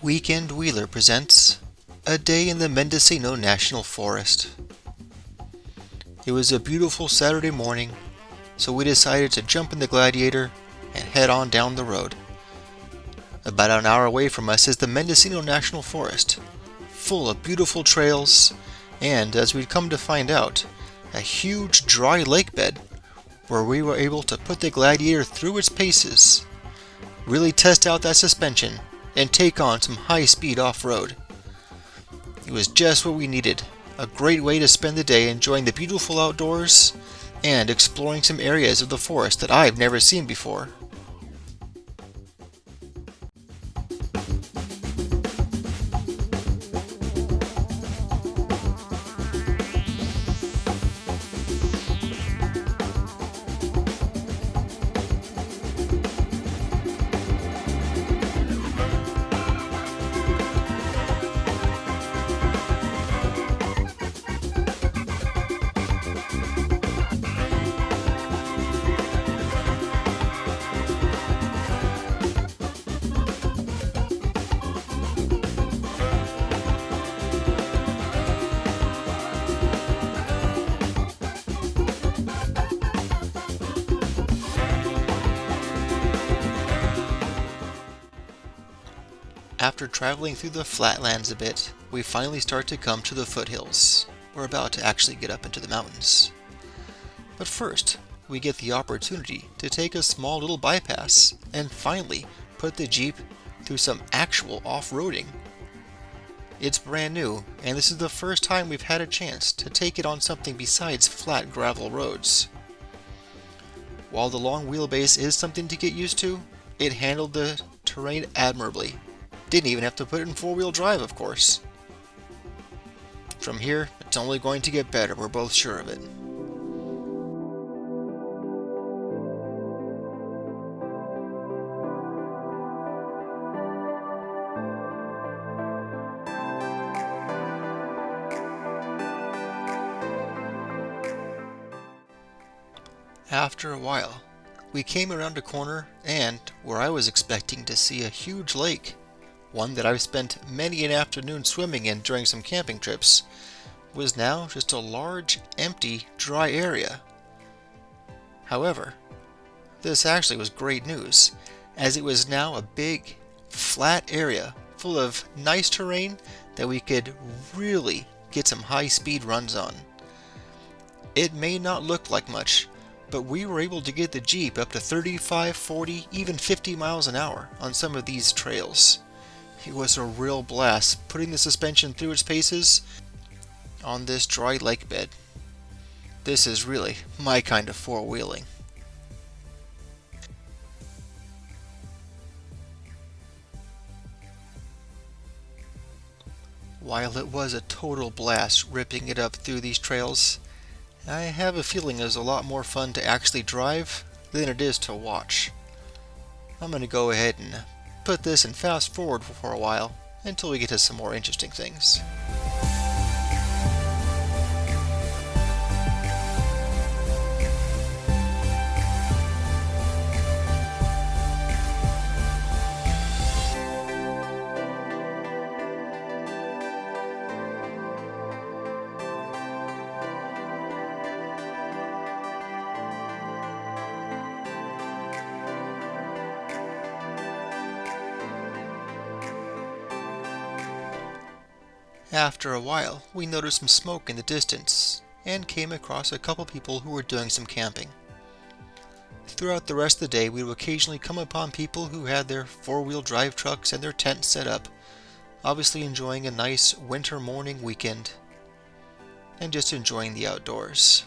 Weekend Wheeler presents A Day in the Mendocino National Forest. It was a beautiful Saturday morning, so we decided to jump in the Gladiator and head on down the road. About an hour away from us is the Mendocino National Forest, full of beautiful trails, and as we'd come to find out, a huge dry lake bed where we were able to put the Gladiator through its paces, really test out that suspension, and take on some high-speed off-road. It was just what we needed, a great way to spend the day enjoying the beautiful outdoors and exploring some areas of the forest that I've never seen before. After traveling through the flatlands a bit, we finally start to come to the foothills. We're about to actually get up into the mountains. But first, we get the opportunity to take a small little bypass and finally put the Jeep through some actual off-roading. It's brand new, and this is the first time we've had a chance to take it on something besides flat gravel roads. While the long wheelbase is something to get used to, it handled the terrain admirably. Didn't even have to put it in four-wheel drive, of course. From here, it's only going to get better, we're both sure of it. After a while, we came around a corner and where I was expecting to see a huge lake, one that I've spent many an afternoon swimming in during some camping trips, was now just a large, empty, dry area. However, this actually was great news, as it was now a big, flat area full of nice terrain that we could really get some high-speed runs on. It may not look like much, but we were able to get the Jeep up to 35, 40, even 50 miles an hour on some of these trails. It was a real blast putting the suspension through its paces on this dry lake bed. This is really my kind of four-wheeling. While it was a total blast ripping it up through these trails, I have a feeling it was a lot more fun to actually drive than it is to watch. I'm going to go ahead and put this and fast forward for a while until we get to some more interesting things. After a while, we noticed some smoke in the distance and came across a couple people who were doing some camping. Throughout the rest of the day, we would occasionally come upon people who had their four-wheel drive trucks and their tents set up, obviously enjoying a nice winter morning weekend and just enjoying the outdoors.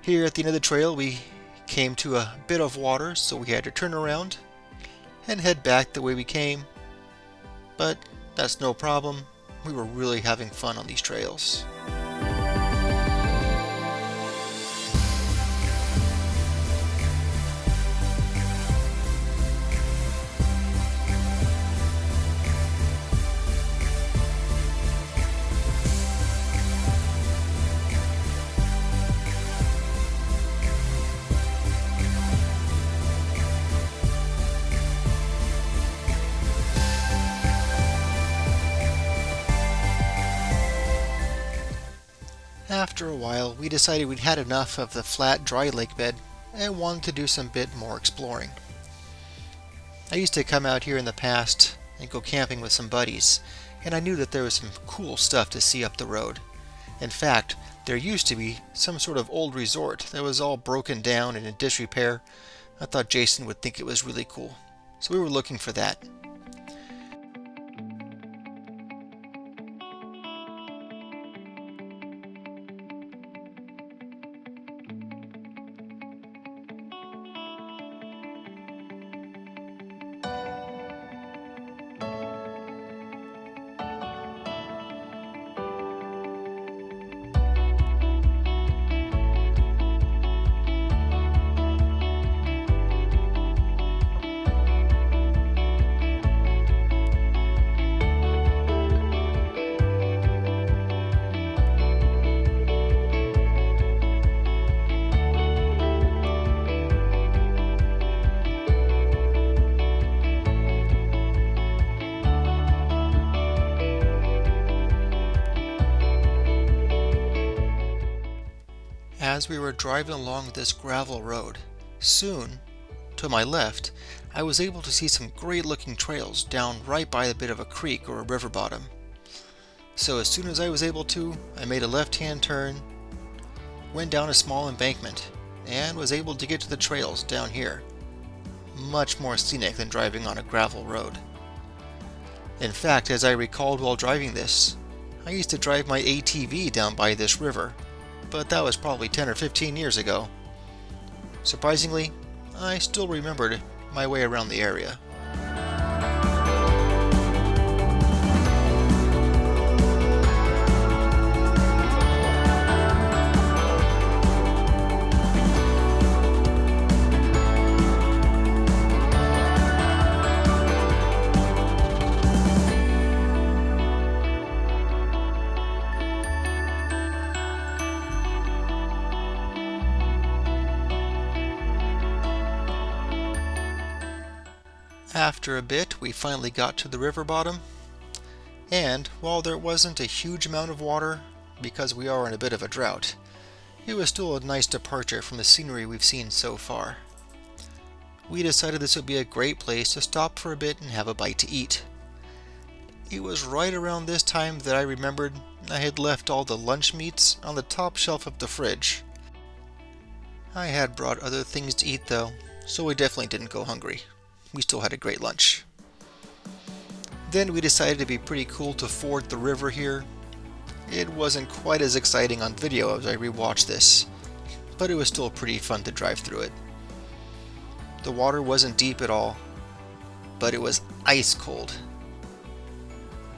Here at the end of the trail, we came to a bit of water, so we had to turn around and head back the way we came, but that's no problem. We were really having fun on these trails. After a while, we decided we'd had enough of the flat, dry lake bed and wanted to do some bit more exploring. I used to come out here in the past and go camping with some buddies, and I knew that there was some cool stuff to see up the road. In fact, there used to be some sort of old resort that was all broken down and in disrepair. I thought Jason would think it was really cool, so we were looking for that. As we were driving along this gravel road, soon, to my left, I was able to see some great looking trails down right by a bit of a creek or a river bottom. So as soon as I was able to, I made a left-hand turn, went down a small embankment, and was able to get to the trails down here. Much more scenic than driving on a gravel road. In fact, as I recalled while driving this, I used to drive my ATV down by this river, but that was probably 10 or 15 years ago. Surprisingly, I still remembered my way around the area. After a bit, we finally got to the river bottom, and while there wasn't a huge amount of water, because we are in a bit of a drought, it was still a nice departure from the scenery we've seen so far. We decided this would be a great place to stop for a bit and have a bite to eat. It was right around this time that I remembered I had left all the lunch meats on the top shelf of the fridge. I had brought other things to eat though, so we definitely didn't go hungry. We still had a great lunch. Then we decided it'd be pretty cool to ford the river here. It wasn't quite as exciting on video as I rewatched this, but it was still pretty fun to drive through it. The water wasn't deep at all, but it was ice cold.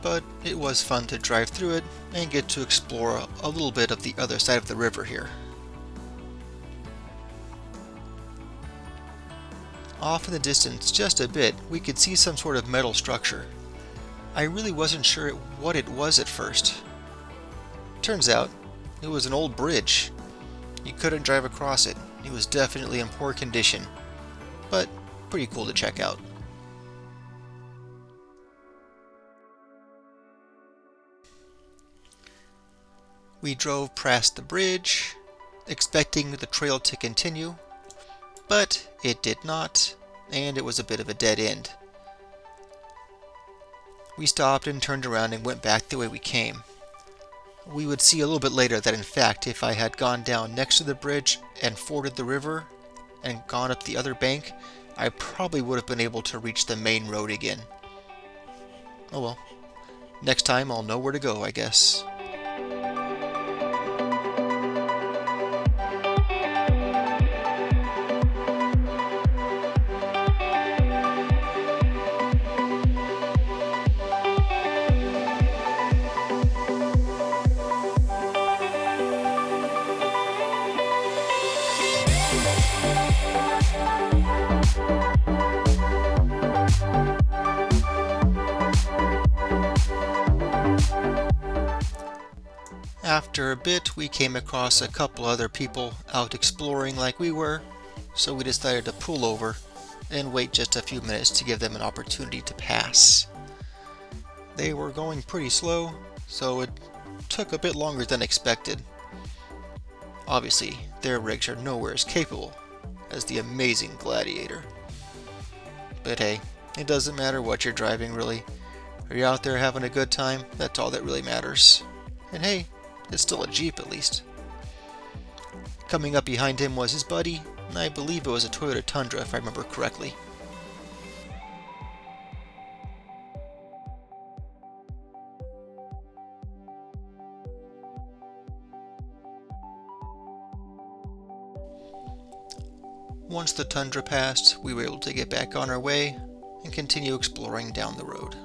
But it was fun to drive through it and get to explore a little bit of the other side of the river here. Off in the distance, just a bit, we could see some sort of metal structure. I really wasn't sure what it was at first. Turns out, it was an old bridge. You couldn't drive across it. It was definitely in poor condition, but pretty cool to check out. We drove past the bridge, expecting the trail to continue, but it did not, and it was a bit of a dead end. We stopped and turned around and went back the way we came. We would see a little bit later that in fact if I had gone down next to the bridge and forded the river and gone up the other bank, I probably would have been able to reach the main road again. Oh well, next time I'll know where to go, I guess. After a bit, we came across a couple other people out exploring like we were, so we decided to pull over and wait just a few minutes to give them an opportunity to pass. They were going pretty slow, so it took a bit longer than expected. Obviously, their rigs are nowhere as capable as the amazing Gladiator. But hey, it doesn't matter what you're driving really. Are you out there having a good time? That's all that really matters. And hey, it's still a Jeep at least. Coming up behind him was his buddy, and I believe it was a Toyota Tundra if I remember correctly. Once the Tundra passed, we were able to get back on our way and continue exploring down the road.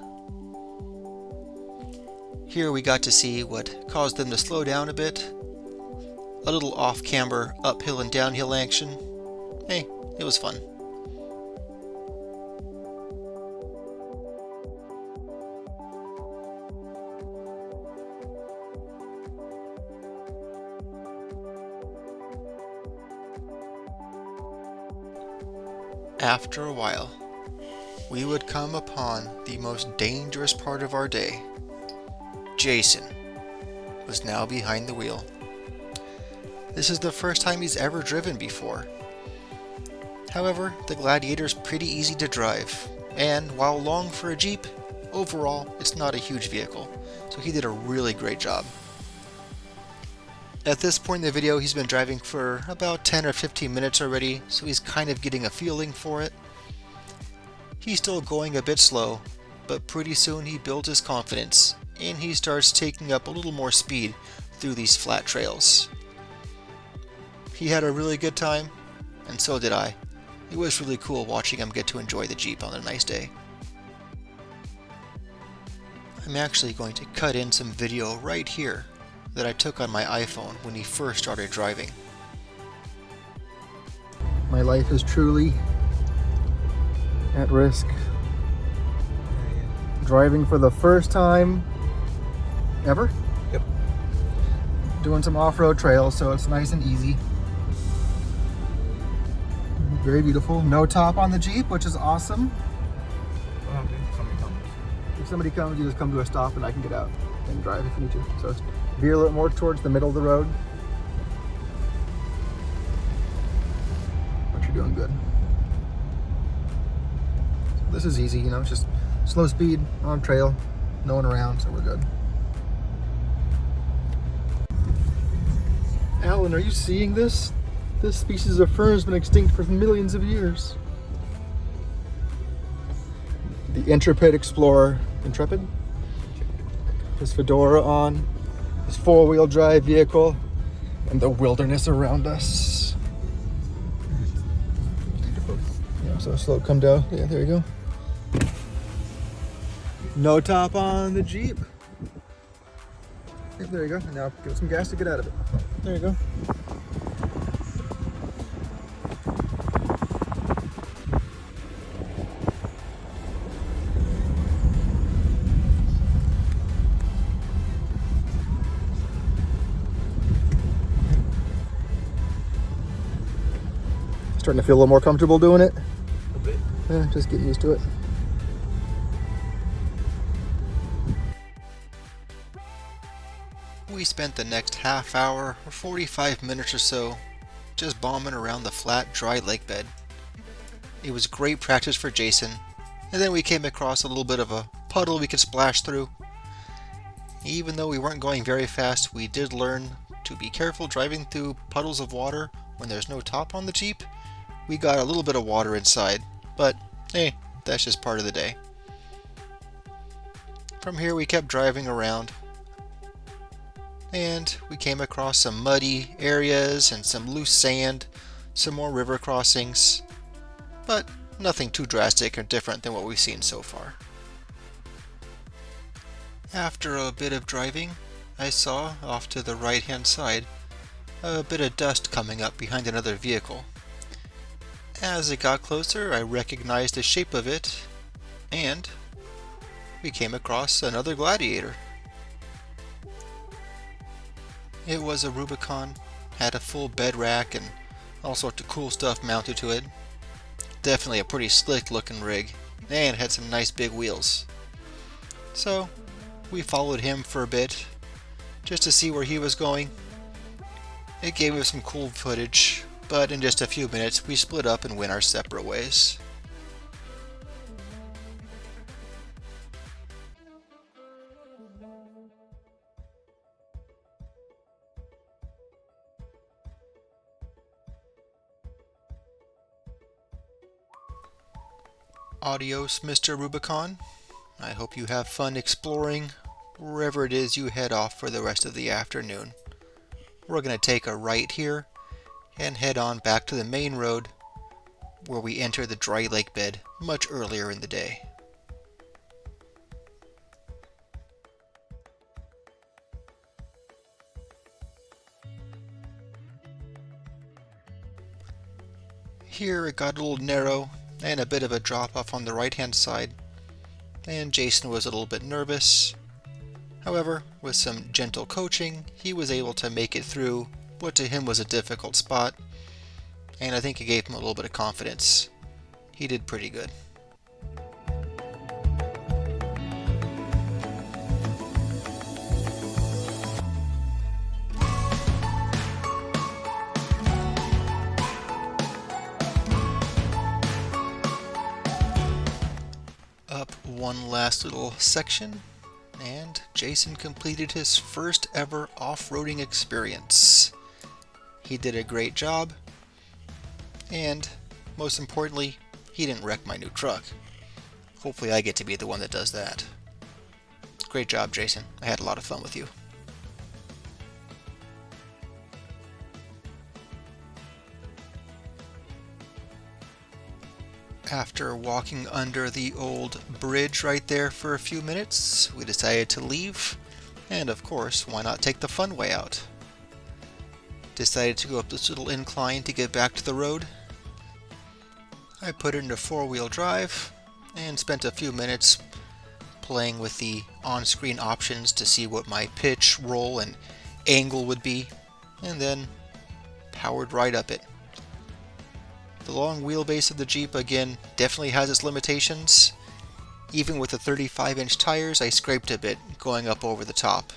Here we got to see what caused them to slow down a bit. A little off-camber uphill and downhill action. Hey, it was fun. After a while, we would come upon the most dangerous part of our day. Jason was now behind the wheel. This is the first time he's ever driven before. However, the Gladiator's pretty easy to drive, and while long for a Jeep, overall it's not a huge vehicle, so he did a really great job. At this point in the video, he's been driving for about 10 or 15 minutes already, so he's kind of getting a feeling for it. He's still going a bit slow, but pretty soon he builds his confidence, and he starts taking up a little more speed through these flat trails. He had a really good time, and so did I. It was really cool watching him get to enjoy the Jeep on a nice day. I'm actually going to cut in some video right here that I took on my iPhone when he first started driving. My life is truly at risk. Driving for the first time ever? Yep. Doing some off-road trails, so it's nice and easy. Very beautiful. No top on the Jeep, which is awesome. If somebody comes, you just come to a stop and I can get out and drive if you need to. So veer a little more towards the middle of the road. But you're doing good. So this is easy, you know, it's just slow speed on trail, no one around, so we're good. Alan, are you seeing this? This species of fern has been extinct for millions of years. The Intrepid Explorer. Intrepid? His fedora on, his four-wheel drive vehicle, and the wilderness around us. Yeah, so slow, come down. Yeah, there you go. No top on the Jeep. Yeah, there you go. And now give it some gas to get out of it. There you go. Starting to feel a little more comfortable doing it. A bit. Yeah, just getting used to it. We spent the next half hour or 45 minutes or so just bombing around the flat, dry lake bed. It was great practice for Jason, and then we came across a little bit of a puddle we could splash through. Even though we weren't going very fast, we did learn to be careful driving through puddles of water when there's no top on the Jeep. We got a little bit of water inside, but hey, that's just part of the day. From here we kept driving around, and we came across some muddy areas and some loose sand, some more river crossings, but nothing too drastic or different than what we've seen so far. After a bit of driving, I saw, off to the right hand side, a bit of dust coming up behind another vehicle. As it got closer, I recognized the shape of it, and we came across another Gladiator. It was a Rubicon, had a full bed rack and all sorts of cool stuff mounted to it. Definitely a pretty slick looking rig, and had some nice big wheels. So we followed him for a bit, just to see where he was going. It gave us some cool footage, but in just a few minutes we split up and went our separate ways. Adios, Mr. Rubicon. I hope you have fun exploring wherever it is you head off for the rest of the afternoon. We're going to take a right here and head on back to the main road where we enter the dry lake bed much earlier in the day. Here it got a little narrow and a bit of a drop off on the right hand side, and Jason was a little bit nervous. However, with some gentle coaching, he was able to make it through what to him was a difficult spot, and I think it gave him a little bit of confidence. He did pretty good. Up one last little section, and Jason completed his first ever off-roading experience. He did a great job, and most importantly, he didn't wreck my new truck. Hopefully I get to be the one that does that. Great job, Jason. I had a lot of fun with you. After walking under the old bridge right there for a few minutes, we decided to leave, and of course, why not take the fun way out? Decided to go up this little incline to get back to the road. I put it into four-wheel drive and spent a few minutes playing with the on-screen options to see what my pitch, roll, and angle would be, and then powered right up it. The long wheelbase of the Jeep, again, definitely has its limitations. Even with the 35-inch tires, I scraped a bit going up over the top.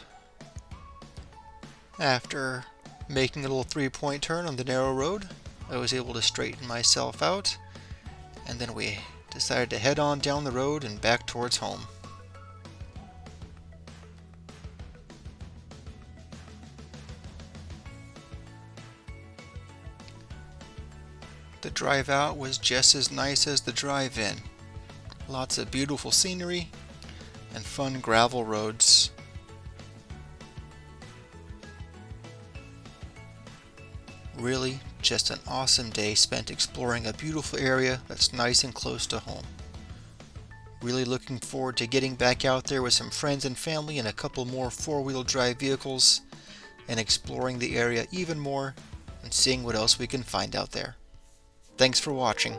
After making a little three-point turn on the narrow road, I was able to straighten myself out, and then we decided to head on down the road and back towards home. The drive out was just as nice as the drive in. Lots of beautiful scenery and fun gravel roads. Really, just an awesome day spent exploring a beautiful area that's nice and close to home. Really looking forward to getting back out there with some friends and family and a couple more four-wheel drive vehicles and exploring the area even more and seeing what else we can find out there. Thanks for watching.